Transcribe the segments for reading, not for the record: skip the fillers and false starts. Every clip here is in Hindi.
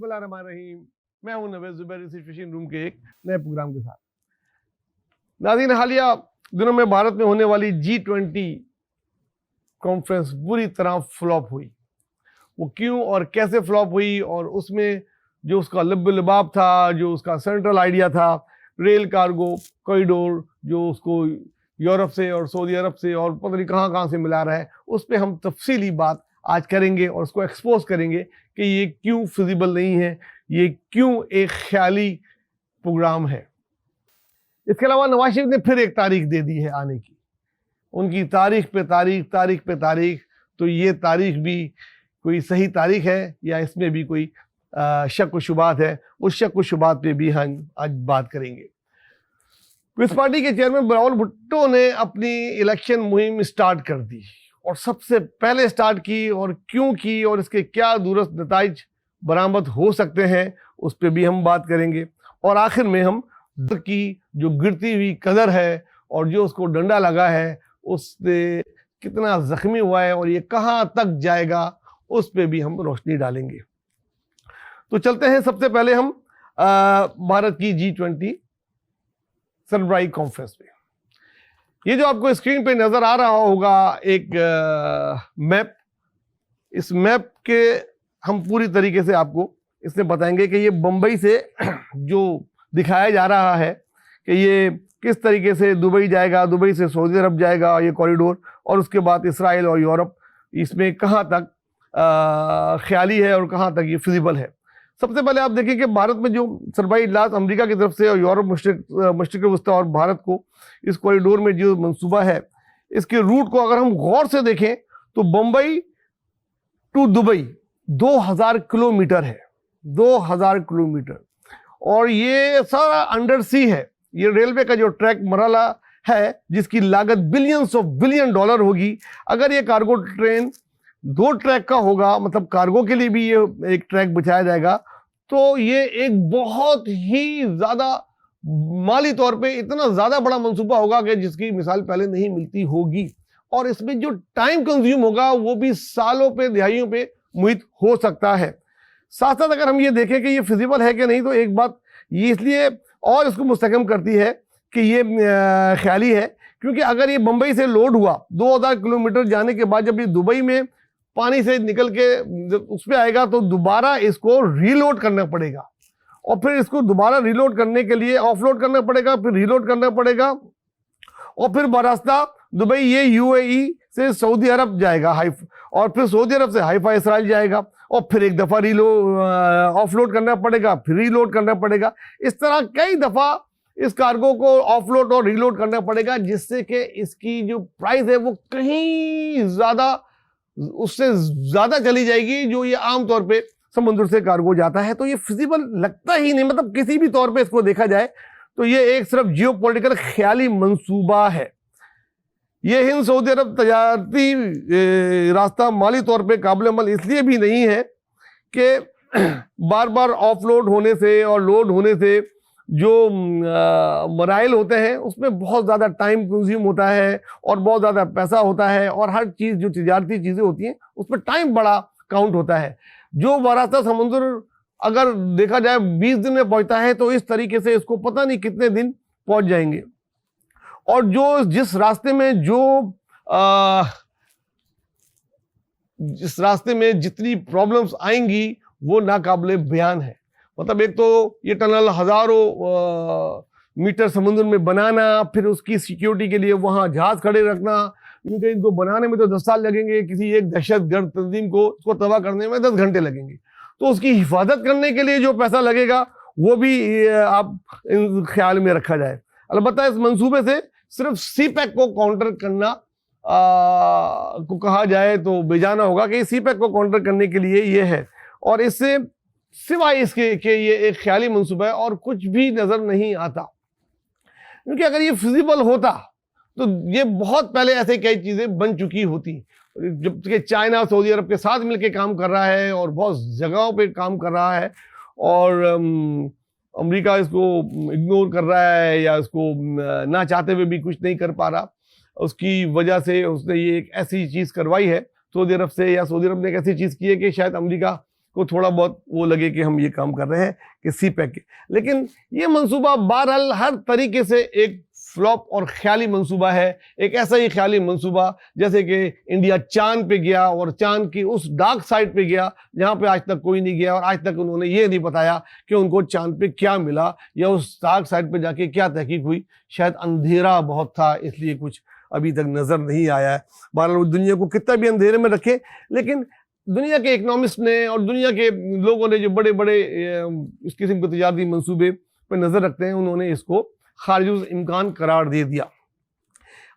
बिस्मिल्लाहिर्रहमानिर्रहीम। मैं हूं नवेद ज़ुबैर इसी फिशिंग रूम के एक नए प्रोग्राम के साथ। नाज़रीन, हालिया दिनों में भारत में होने वाली G20 कॉन्फ्रेंस बुरी तरह फ्लॉप हुई। वो क्यों और कैसे फ्लॉप हुई, और उसमें जो उसका लिबाब था, जो उसका सेंट्रल आइडिया था, रेल कार्गो कॉरिडोर, जो उसको यूरोप से और सऊदी अरब से और पता नहीं कहाँ कहाँ से मिला रहा है, उस पर हम तफसीली बात आज करेंगे और उसको एक्सपोज करेंगे कि ये क्यों फिजिबल नहीं है, ये क्यों एक ख्याली प्रोग्राम है। इसके अलावा नवाज शरीफ ने फिर एक तारीख दे दी है आने की, उनकी तारीख पे तारीख। तो ये तारीख भी कोई सही तारीख है या इसमें भी कोई शक व शुबात है? उस शक व शुबात पे भी हम आज बात करेंगे। पीपल्स पार्टी के चेयरमैन बिलावल भुट्टो ने अपनी इलेक्शन मुहिम स्टार्ट कर दी, और सबसे पहले स्टार्ट की, और क्यों की, और इसके क्या दूरस्थ नताइज बरामद हो सकते हैं, उस पर भी हम बात करेंगे। और आखिर में हम डर की जो गिरती हुई कदर है और जो उसको डंडा लगा है उससे कितना जख्मी हुआ है और ये कहाँ तक जाएगा, उस पर भी हम रोशनी डालेंगे। तो चलते हैं सबसे पहले हम भारत की G20 सरबराही कॉन्फ्रेंस पे। ये जो आपको स्क्रीन पे नजर आ रहा होगा एक मैप, इस मैप के हम पूरी तरीके से आपको इसमें बताएंगे कि ये बम्बई से जो दिखाया जा रहा है कि ये किस तरीके से दुबई जाएगा, दुबई से सऊदी अरब जाएगा ये कॉरिडोर, और उसके बाद इसराइल और यूरोप, इसमें कहाँ तक ख्याली है और कहाँ तक ये फिजिबल है। सबसे पहले आप देखिए कि भारत में जो सरबराही इजलास अमेरिका की तरफ से और यूरोप, मशरिक वस्ती और भारत को इस कॉरिडोर में जो मंसूबा है, इसके रूट को अगर हम गौर से देखें तो बम्बई टू दुबई 2000 किलोमीटर है, 2000 किलोमीटर। और ये सारा अंडर सी है। ये रेलवे का जो ट्रैक मरहला है जिसकी लागत बिलियंस ऑफ बिलियन डॉलर होगी। अगर ये कार्गो ट्रेन 2 ट्रैक का होगा, मतलब कार्गो के लिए भी ये एक ट्रैक बिछाया जाएगा, तो ये एक बहुत ही ज़्यादा माली तौर पे इतना ज़्यादा बड़ा मंसूबा होगा कि जिसकी मिसाल पहले नहीं मिलती होगी। और इसमें जो टाइम कंज्यूम होगा वो भी सालों पे, दिहाइयों पे मुहित हो सकता है। साथ साथ अगर हम ये देखें कि ये फिजिबल है कि नहीं, तो एक बात ये इसलिए और इसको मुस्तहकम करती है कि ये ख्याली है, क्योंकि अगर ये बम्बई से लोड हुआ 2000 किलोमीटर जाने के बाद, जब ये दुबई में पानी से निकल के उस पर आएगा, तो दोबारा इसको रीलोड करना पड़ेगा, और फिर इसको दोबारा रीलोड करने के लिए ऑफलोड करना पड़ेगा, फिर रीलोड करना पड़ेगा, और फिर बरास्ता दुबई ये UAE से सऊदी अरब जाएगा और फिर सऊदी अरब से हाइफा इसराइल जाएगा, और फिर एक दफ़ा ऑफलोड करना पड़ेगा, फिर रीलोड करना पड़ेगा। इस तरह कई दफ़ा इस कार्गो को ऑफलोड और रीलोड करना पड़ेगा, जिससे कि इसकी जो प्राइस है वो कहीं ज़्यादा, उससे ज़्यादा चली जाएगी जो ये आम तौर पे समुद्र से कार्गो जाता है। तो ये फिजिबल लगता ही नहीं, मतलब किसी भी तौर पे इसको देखा जाए तो ये एक सिर्फ जियोपॉलिटिकल ख्याली मंसूबा है। ये हिंद सऊदी अरब तजारती रास्ता माली तौर पे काबिल अमल इसलिए भी नहीं है कि बार बार ऑफलोड होने से और लोड होने से जो मराइल होते हैं उसमें बहुत ज़्यादा टाइम कंज्यूम होता है और बहुत ज़्यादा पैसा होता है, और हर चीज़ जो तजारती चीज़ें होती हैं उसमें टाइम बड़ा काउंट होता है। जो रास्ता समुद्र अगर देखा जाए 20 दिन में पहुंचता है, तो इस तरीके से इसको पता नहीं कितने दिन पहुंच जाएंगे। और जो जिस रास्ते में जिस रास्ते में जितनी प्रॉब्लम्स आएंगी वो नाकाबिले बयान है। मतलब एक तो ये टनल हजारों मीटर समुद्र में बनाना, फिर उसकी सिक्योरिटी के लिए वहां जहाज खड़े रखना, क्योंकि इनको बनाने में तो 10 साल लगेंगे, किसी एक दहशतगर्द तंजीम को इसको तबाह करने में 10 घंटे लगेंगे। तो उसकी हिफाजत करने के लिए जो पैसा लगेगा वो भी आप ख्याल में रखा जाए। अलबत्ता इस मंसूबे से सिर्फ CPEC को काउंटर करना को कहा जाए तो बेजाना होगा कि CPEC को काउंटर करने के लिए ये है, और इससे सिवाय इसके कि ये एक ख्याली मंसूबा है और कुछ भी नजर नहीं आता। क्योंकि अगर ये फिजिबल होता तो ये बहुत पहले ऐसे कई चीजें बन चुकी होती, जबकि चाइना सऊदी अरब के साथ मिलकर काम कर रहा है और बहुत जगहों पे काम कर रहा है, और अमेरिका इसको इग्नोर कर रहा है या इसको ना चाहते हुए भी कुछ नहीं कर पा रहा। उसकी वजह से उसने ये एक ऐसी चीज़ करवाई है सऊदी अरब से, या सऊदी अरब ने एक ऐसी चीज़ की है कि शायद अमेरिका को थोड़ा बहुत वो लगे कि हम ये काम कर रहे हैं कि सी पैक के। लेकिन ये मंसूबा बहरहाल हर तरीके से एक फ्लॉप और ख्याली मंसूबा है। एक ऐसा ही ख्याली मंसूबा जैसे कि इंडिया चांद पे गया और चांद की उस डार्क साइड पे गया जहां पे आज तक कोई नहीं गया, और आज तक उन्होंने ये नहीं बताया कि उनको चांद पे क्या मिला या उस डार्क साइड पे जाके क्या तहकीक हुई। शायद अंधेरा बहुत था, इसलिए कुछ अभी तक नजर नहीं आया है। बहरहाल वो दुनिया को कितना भी अंधेरे में रखे, लेकिन दुनिया के इकोनॉमिस्ट ने और दुनिया के लोगों ने जो बड़े बड़े इस किस्म के तजारती मंसूबे पर नजर रखते हैं, उन्होंने इसको खारिज इम्कान करार दे दिया।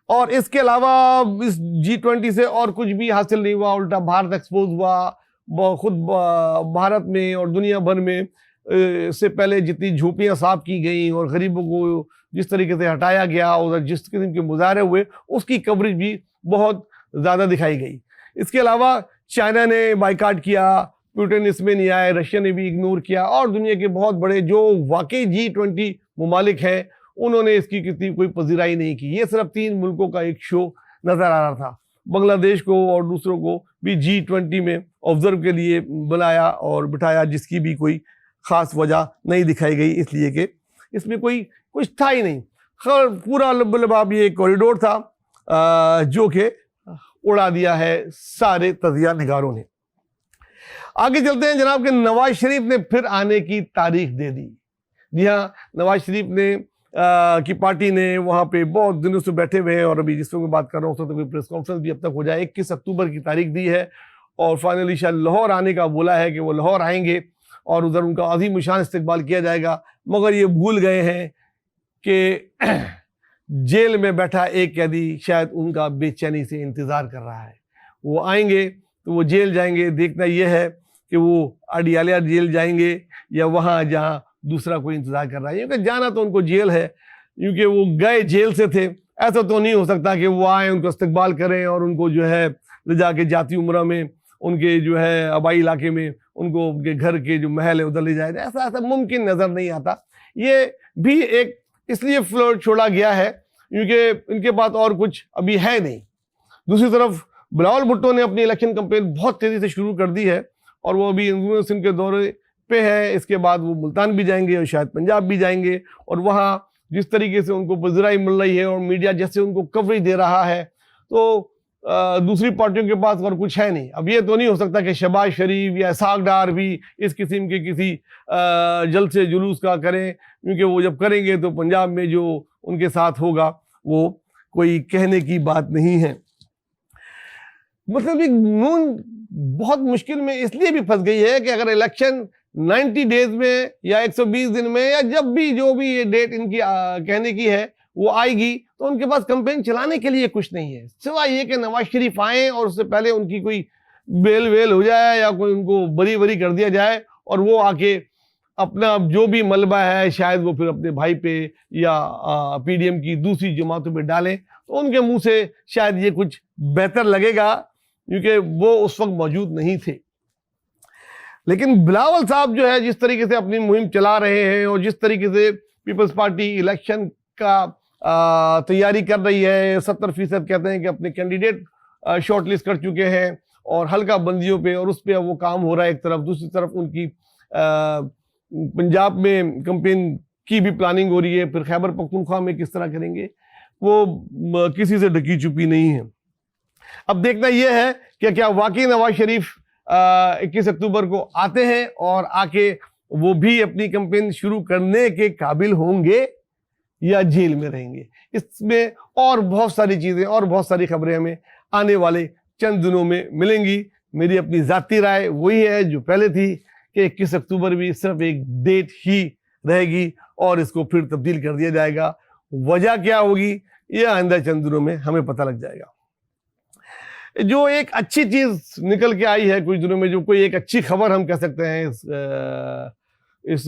और इसके अलावा इस G20 से और कुछ भी हासिल नहीं हुआ, उल्टा भारत एक्सपोज हुआ। खुद भारत में और दुनिया भर में से पहले जितनी झोपड़ियां साफ की गई और गरीबों को जिस तरीके से हटाया गया और जिस किस्म के मुजाहरे हुए, उसकी कवरेज भी बहुत ज़्यादा दिखाई गई। इसके अलावा चाइना ने बाइकाट किया, पुतिन इसमें नहीं आए, रशिया ने भी इग्नोर किया, और दुनिया के बहुत बड़े जो वाकई G20 मुमालिक हैं उन्होंने इसकी कितनी कोई पजीराई नहीं की। ये सिर्फ 3 मुल्कों का एक शो नजर आ रहा था। बांग्लादेश को और दूसरों को भी G20 में ऑब्जर्व के लिए बुलाया और बिठाया, जिसकी भी कोई खास वजह नहीं दिखाई गई, इसलिए कि इसमें कोई कुछ था ही नहीं। खैर पूरा लबाब ये कॉरिडोर था जो कि उड़ा दिया है सारे तजिया निगारों ने। आगे चलते हैं जनाब कि नवाज शरीफ ने फिर आने की तारीख दे दी। जी हाँ, नवाज शरीफ ने की पार्टी ने वहाँ पे बहुत दिनों से बैठे हुए हैं, और अभी जिस वक्त बात कर रहा हूँ तो कोई प्रेस कॉन्फ्रेंस भी अब तक हो जाए। 21 अक्टूबर की तारीख दी है और फाइनली शायद लाहौर आने का बोला है कि वो लाहौर आएंगे और उधर उनका अजीम शान इस्तकबाल किया जाएगा। मगर ये भूल गए हैं कि जेल में बैठा एक कैदी शायद उनका बेचैनी से इंतज़ार कर रहा है। वो आएंगे तो वो जेल जाएंगे, देखना यह है कि वो अडियाला जेल जाएंगे या वहाँ जहाँ दूसरा कोई इंतज़ार कर रहा है, क्योंकि जाना तो उनको जेल है, क्योंकि वो गए जेल से थे। ऐसा तो नहीं हो सकता कि वो आए, उनका इस्तकबाल करें और उनको जो है ले जाके जाती उम्र में उनके जो है आबाई इलाके में उनको उनके घर के जो महल है उधर ले जाया जाए। ऐसा मुमकिन नज़र नहीं आता। ये भी एक इसलिए फ्लोर छोड़ा गया है क्योंकि इनके पास और कुछ अभी है नहीं। दूसरी तरफ बिलावल भुट्टो ने अपनी इलेक्शन कैंपेन बहुत तेज़ी से शुरू कर दी है और वो अभी सिंध के दौरे पे है। इसके बाद वो मुल्तान भी जाएंगे और शायद पंजाब भी जाएंगे, और वहाँ जिस तरीके से उनको पज़राई मिल रही है और मीडिया जैसे उनको कवरेज दे रहा है, तो दूसरी पार्टियों के पास और कुछ है नहीं। अब ये तो नहीं हो सकता कि शहबाज शरीफ या इसहाक डार भी इस किस्म के किसी जल्द से जुलूस का करें, क्योंकि वो जब करेंगे तो पंजाब में जो उनके साथ होगा वो कोई कहने की बात नहीं है। मतलब नून बहुत मुश्किल में इसलिए भी फंस गई है कि अगर इलेक्शन 90 डेज में या 120 दिन में या जब भी जो भी ये डेट इनकी कहने की है वो आएगी, तो उनके पास कैंपेन चलाने के लिए कुछ नहीं है सिवाय ये कि नवाज शरीफ आए और उससे पहले उनकी कोई बेल वेल हो जाए या कोई उनको बरी बरी कर दिया जाए और वो आके अपना जो भी मलबा है शायद वो फिर अपने भाई पे या PDM की दूसरी जमातों पे डालें, तो उनके मुंह से शायद ये कुछ बेहतर लगेगा क्योंकि वो उस वक्त मौजूद नहीं थे। लेकिन बिलावल साहब जो है जिस तरीके से अपनी मुहिम चला रहे हैं और जिस तरीके से पीपल्स पार्टी इलेक्शन का तैयारी कर रही है, 70% कहते हैं कि अपने कैंडिडेट शॉर्टलिस्ट कर चुके हैं और हल्का बंदियों पे और उस पर वो काम हो रहा है एक तरफ। दूसरी तरफ उनकी पंजाब में कैंपेन की भी प्लानिंग हो रही है, फिर खैबर पख्तूनख्वा में किस तरह करेंगे वो किसी से ढकी छुपी नहीं है। अब देखना यह है कि क्या वाकई नवाज शरीफ 21 अक्टूबर को आते हैं और आके वो भी अपनी कैंपेन शुरू करने के काबिल होंगे या जेल में रहेंगे। इसमें और बहुत सारी चीज़ें और बहुत सारी खबरें हमें आने वाले चंद दिनों में मिलेंगी। मेरी अपनी ज़ाती राय वही है जो पहले थी कि 21 अक्टूबर भी सिर्फ एक डेट ही रहेगी और इसको फिर तब्दील कर दिया जाएगा। वजह क्या होगी ये आइंदा चंद दिनों में हमें पता लग जाएगा। जो एक अच्छी चीज निकल के आई है कुछ दिनों में, जो कोई एक अच्छी खबर हम कह सकते हैं इस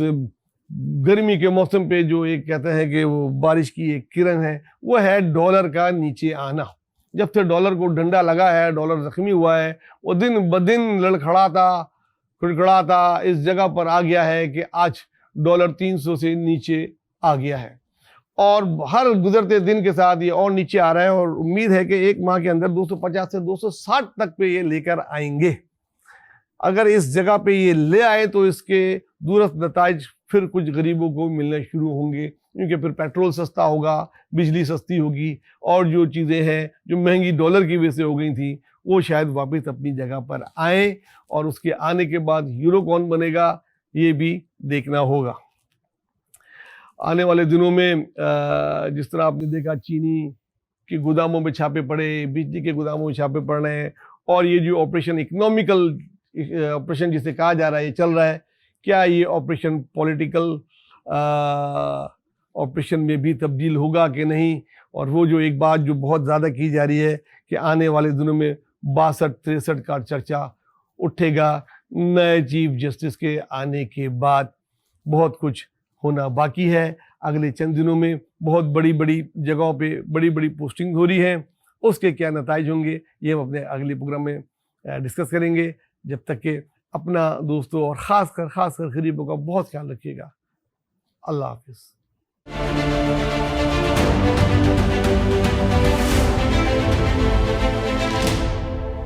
गर्मी के मौसम पे, जो एक कहते हैं कि वो बारिश की एक किरण है, वो है डॉलर का नीचे आना। जब से डॉलर को डंडा लगा है, डॉलर जख्मी हुआ है, वो दिन ब दिन लड़खड़ाता खड़खड़ाता इस जगह पर आ गया है कि आज डॉलर 300 से नीचे आ गया है और हर गुजरते दिन के साथ ये और नीचे आ रहा है और उम्मीद है कि एक माह के अंदर 250 से 260 तक पे ये लेकर आएंगे। अगर इस जगह पे ये ले आए तो इसके दूरस्थ नताइज फिर कुछ गरीबों को मिलने शुरू होंगे, क्योंकि फिर पेट्रोल सस्ता होगा, बिजली सस्ती होगी, और जो चीज़ें हैं जो महंगी डॉलर की वजह से हो गई थी वो शायद वापस अपनी जगह पर आए, और उसके आने के बाद यूरो कौन बनेगा ये भी देखना होगा। आने वाले दिनों में जिस तरह आपने देखा चीनी के गोदामों में छापे पड़े, बिजली के गोदामों में छापे पड़ रहे हैं, और ये जो ऑपरेशन इकोनॉमिकल ऑपरेशन जिसे कहा जा रहा है ये चल रहा है, क्या ये ऑपरेशन पॉलिटिकल ऑपरेशन में भी तब्दील होगा कि नहीं। और वो जो एक बात जो बहुत ज़्यादा की जा रही है कि आने वाले दिनों में 62-63 का चर्चा उठेगा, नए चीफ जस्टिस के आने के बाद बहुत कुछ होना बाकी है। अगले चंद दिनों में बहुत बड़ी बड़ी जगहों पे बड़ी बड़ी पोस्टिंग हो रही है, उसके क्या नताइज होंगे ये हम अपने अगले प्रोग्राम में डिस्कस करेंगे। जब तक के अपना दोस्तों और ख़ासकर गरीबों का बहुत ख्याल रखिएगा। अल्लाह हाफिज़।